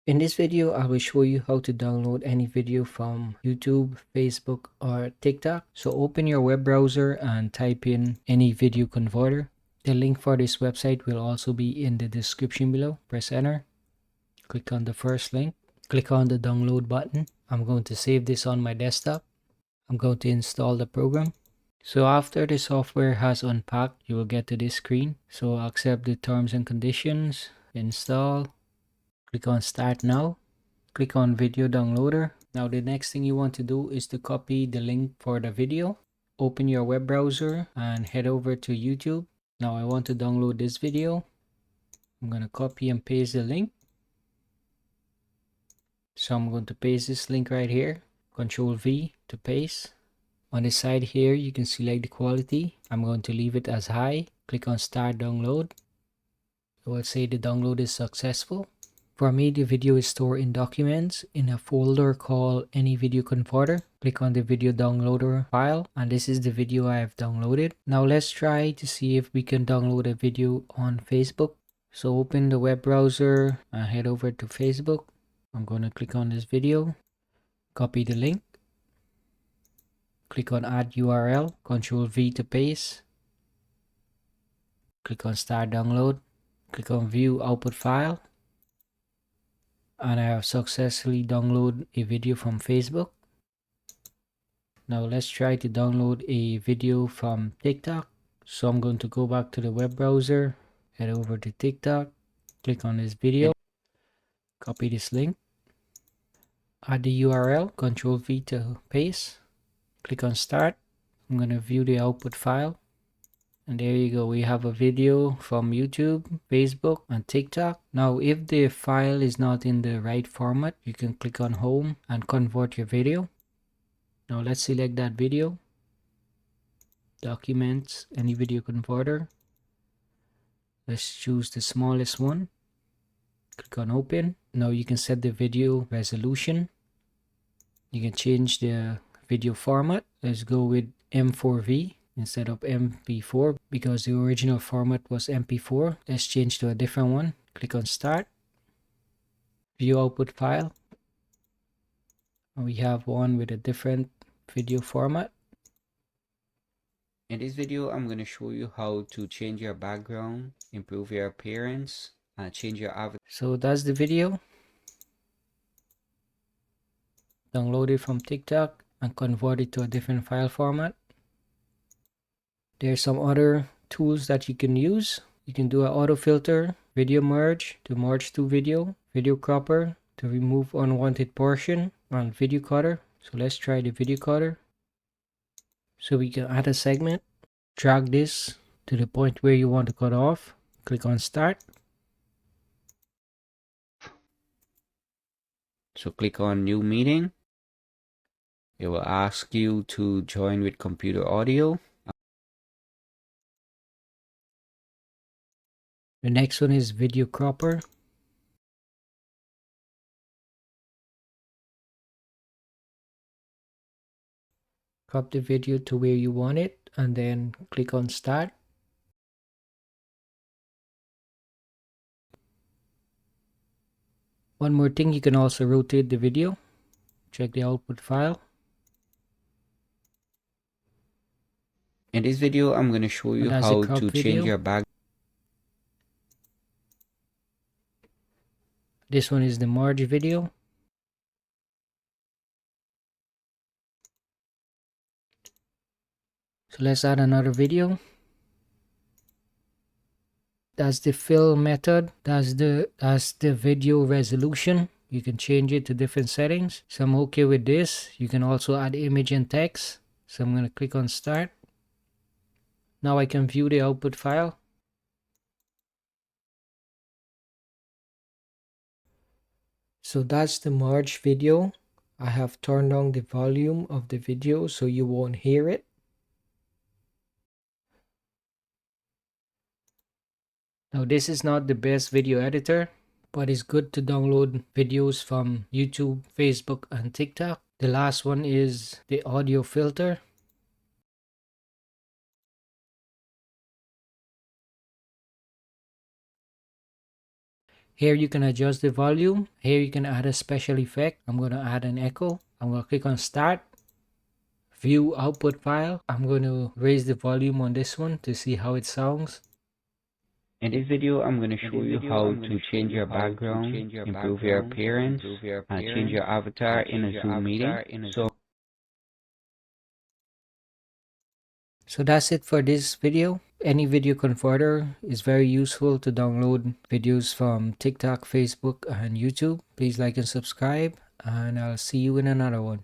In this video, I will show you how to download any video from YouTube, Facebook, or TikTok. So open your web browser and type in any video converter. The link for this website will also be in the description below. Press enter. Click on the first link. Click on the download button. I'm going to save this on my desktop. I'm going to install the program. So after the software has unpacked, you will get to this screen. So accept the terms and conditions, install, click on start now. Click on video downloader. Now the next thing you want to do is to copy the link for the video. Open your web browser and head over to YouTube. Now I want to download this video. I'm going to copy and paste the link. So I'm going to paste this link right here. Control V to paste. On the side here you can select the quality. I'm going to leave it as high. Click on start download. It will say the download is successful. For me, the video is stored in documents in a folder called any video converter. Click on the video downloader file, and this is the video I have downloaded. Now let's try to see if we can download a video on Facebook. So open the web browser and head over to Facebook. I'm going to click on this video, copy the link, click on add URL, Ctrl V to paste, click on start download, click on view output file. And I have successfully downloaded a video from Facebook. Now let's try to download a video from TikTok. So I'm going to go back to the web browser, head over to TikTok, click on this video, copy this link, add the URL, Ctrl V to paste, click on start. I'm going to view the output file. And there you go, we have a video from YouTube, Facebook, and TikTok. Now if the file is not in the right format, you can click on home and convert your video. Now let's select that video, documents, any video converter. Let's choose the smallest one, click on open. Now you can set the video resolution. You can change the video format. Let's go with M4V instead of MP4 because the original format was MP4. Let's change to a different one. Click on start, view output file. And we have one with a different video format. In this video, I'm going to show you how to change your background, improve your appearance, and change your avatar. So that's the video. Download it from TikTok and convert it to a different file format. There's some other tools that you can use. You can do an auto filter, video merge to merge to video, video cropper to remove unwanted portion, and video cutter. So let's try the video cutter. So we can add a segment, drag this to the point where you want to cut off, click on start. So click on new meeting. It will ask you to join with computer audio. The next one is video cropper. Crop the video to where you want it and then click on start. One more thing, you can also rotate the video. Check the output file. In this video, I'm going to show you how to change your background. This one is the merge video. So let's add another video. That's the fill method. That's the video resolution. You can change it to different settings. So I'm okay with this. You can also add image and text. So I'm going to click on start. Now I can view the output file. So that's the merge video. I have turned down the volume of the video so you won't hear it. Now this is not the best video editor, but it's good to download videos from YouTube, Facebook, and TikTok. The last one is the audio filter. Here you can adjust the volume. Here you can add a special effect. I'm going to add an echo. I'm going to click on start. View output file. I'm going to raise the volume on this one to see how it sounds. In this video, I'm going to show you how to change your background, improve your appearance, change your avatar in a Zoom meeting. So that's it for this video. Any video converter is very useful to download videos from TikTok, Facebook, and YouTube. Please like and subscribe, and I'll see you in another one.